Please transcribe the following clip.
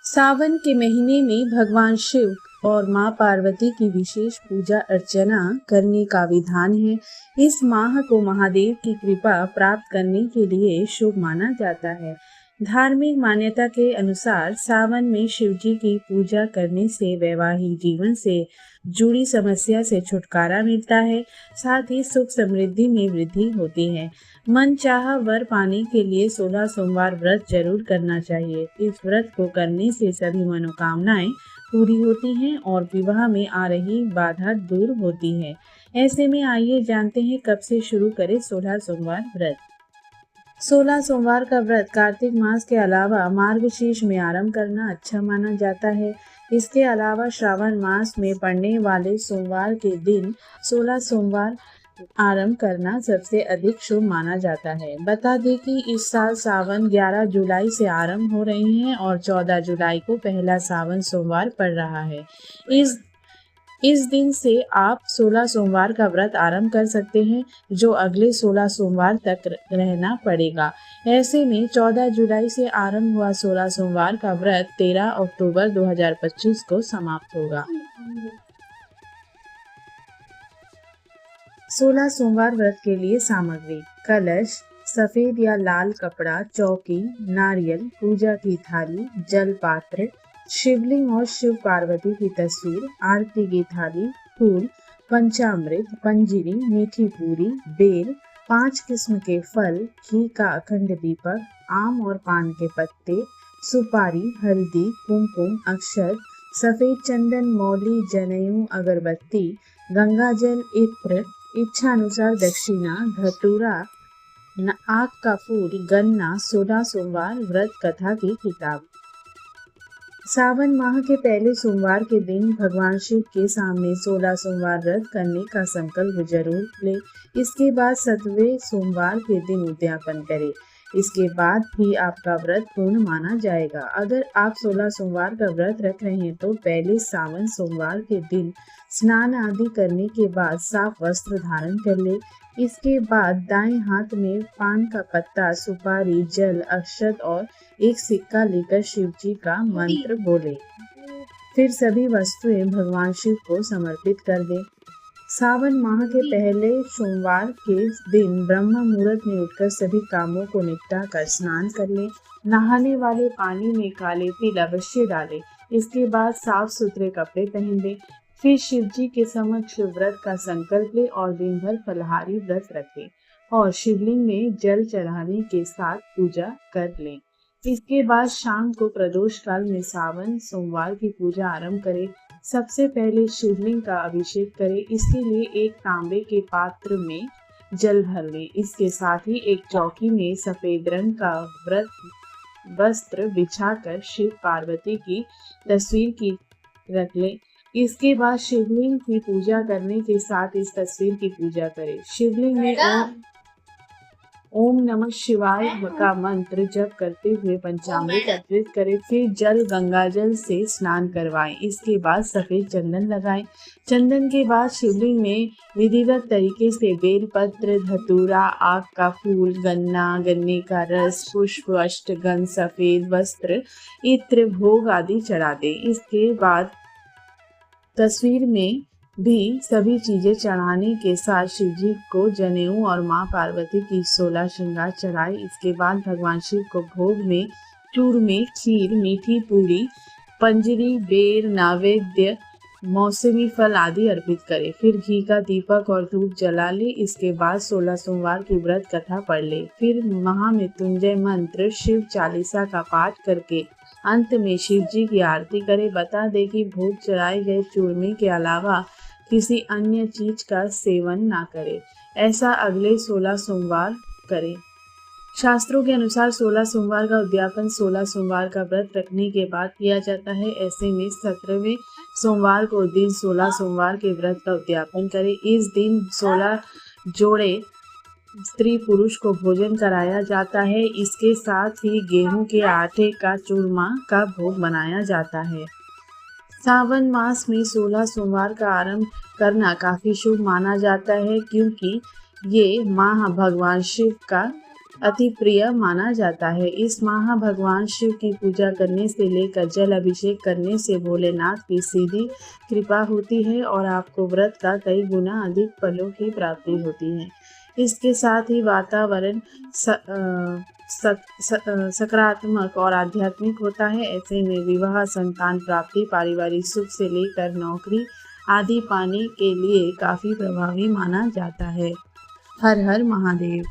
सावन के महीने में भगवान शिव और मां पार्वती की विशेष पूजा अर्चना करने का विधान है। इस माह को महादेव की कृपा प्राप्त करने के लिए शुभ माना जाता है। धार्मिक मान्यता के अनुसार सावन में शिव जी की पूजा करने से वैवाहिक जीवन से जुड़ी समस्या से छुटकारा मिलता है, साथ ही सुख समृद्धि में वृद्धि होती है। मनचाहा वर पाने के लिए 16 सोमवार व्रत जरूर करना चाहिए। इस व्रत को करने से सभी मनोकामनाएं पूरी होती हैं और विवाह में आ रही बाधा दूर होती है। ऐसे में आइए जानते हैं कब से शुरू करें 16 सोमवार व्रत। 16 सोमवार का व्रत कार्तिक मास के अलावा मार्गशीर्ष में आरंभ करना अच्छा माना जाता है। इसके अलावा श्रावण मास में पड़ने वाले सोमवार के दिन 16 सोमवार आरंभ करना सबसे अधिक शुभ माना जाता है। बता दें कि इस साल सावन 11 जुलाई से आरंभ हो रहे हैं और 14 जुलाई को पहला सावन सोमवार पड़ रहा है। इस दिन से आप 16 सोमवार का व्रत आरंभ कर सकते हैं, जो अगले 16 सोमवार तक रहना पड़ेगा। ऐसे में 14 जुलाई से आरंभ हुआ 16 सोमवार का व्रत 13 अक्टूबर 2025 को समाप्त होगा। 16 सोमवार व्रत के लिए सामग्री: कलश, सफेद या लाल कपड़ा, चौकी, नारियल, पूजा की थाली, जल पात्र, शिवलिंग और शिव पार्वती की तस्वीर, आरती की थाली, फूल, पंचामृत, पंजिरी, मीठी पूरी, बेल, 5 किस्म के फल, घी का अखंड दीपक, आम और पान के पत्ते, सुपारी, हल्दी, कुमकुम, अक्षत, सफेद चंदन, मौली, जनेऊ, अगरबत्ती, गंगाजल, इत्र, इच्छा अनुसार दक्षिणा, धतूरा, आग का फूल, गन्ना। 16 सोमवार व्रत कथा की किताब। सावन माह के पहले सोमवार के दिन भगवान शिव के सामने 16 सोमवार व्रत करने का संकल्प जरूर ले। इसके बाद 7वें सोमवार के दिन उद्यापन करें। इसके बाद ही आपका व्रत पूर्ण माना जाएगा। अगर आप 16 सोमवार का व्रत रख रहे हैं तो पहले सावन सोमवार के दिन स्नान आदि करने के बाद साफ वस्त्र धारण कर ले। इसके बाद दाएं हाथ में पान का पत्ता, सुपारी, जल, अक्षत और एक सिक्का लेकर शिव जी का मंत्र बोले। फिर सभी वस्तुएं भगवान शिव को समर्पित कर दे। सावन माह के पहले सोमवार के दिन ब्रह्म मुहूर्त में उठकर सभी कामों को निपटा कर स्नान कर ले। नहाने वाले पानी में काले तिल अवश्य डाले। इसके बाद साफ सुथरे कपड़े पहन ले। फिर शिव जी के समक्ष व्रत का संकल्प ले और दिन भर फलाहारी व्रत रखे और शिवलिंग में जल चढ़ाने के साथ पूजा कर लें। इसके बाद शाम को प्रदोष काल में सावन सोमवार की पूजा आरंभ करें। सबसे पहले शिवलिंग का अभिषेक करें। इसके लिए एक तांबे के पात्र में जल भर लें। इसके साथ ही एक चौकी में सफेद रंग का वस्त्र बिछाकर शिव पार्वती की तस्वीर की रख लें। इसके बाद शिवलिंग की पूजा करने के साथ इस तस्वीर की पूजा करें। शिवलिंग में ओम नमः शिवाय का मंत्र जप करते हुए पंचामृत अर्पित करें। फिर जल गंगाजल से स्नान करवाएं। इसके बाद सफेद चंदन लगाएं। चंदन के बाद शिवलिंग में विधिवत तरीके से बेलपत्र, धतूरा, आग का फूल, गन्ना, गन्ने का रस, पुष्प, अष्टगंध, सफेद वस्त्र, इत्र, भोग आदि चढ़ा दें। इसके बाद तस्वीर में भी सभी चीजें चढ़ाने के साथ शिव जी को जनेऊ और मां पार्वती की 16 श्रृंगार चढ़ाए। इसके बाद भगवान शिव को भोग में चूरमे, खीर, मीठी पूरी, पंजरी, बेर, नैवेद्य, मौसमी फल आदि अर्पित करें। फिर घी का दीपक और धूप जला ले। इसके बाद 16 सोमवार की व्रत कथा पढ़ ले। फिर महामृत्युंजय मंत्र, शिव चालीसा का पाठ करके अंत में शिव जी की आरती करें। बता दें कि भोग चढ़ाए गए चूरमे के अलावा किसी अन्य चीज का सेवन ना करें। ऐसा अगले 16 सोमवार करें। शास्त्रों के अनुसार 16 सोमवार का उद्यापन 16 सोमवार का व्रत रखने के बाद किया जाता है। ऐसे में 17वें सोमवार को दिन 16 सोमवार के व्रत का उद्यापन करें। इस दिन 16 जोड़े स्त्री पुरुष को भोजन कराया जाता है। इसके साथ ही गेहूं के आटे का चूरमा का भोग बनाया जाता है। सावन मास में 16 सोमवार का आरंभ करना काफी शुभ माना जाता है, क्योंकि ये माह भगवान शिव का अति प्रिय माना जाता है। इस माह भगवान शिव की पूजा करने से लेकर जल अभिषेक करने से भोलेनाथ की सीधी कृपा होती है और आपको व्रत का कई गुना अधिक फलों की प्राप्ति होती है। इसके साथ ही वातावरण सकारात्मक और आध्यात्मिक होता है। ऐसे में विवाह, संतान प्राप्ति, पारिवारिक सुख से लेकर नौकरी आदि पाने के लिए काफी प्रभावी माना जाता है। हर हर महादेव।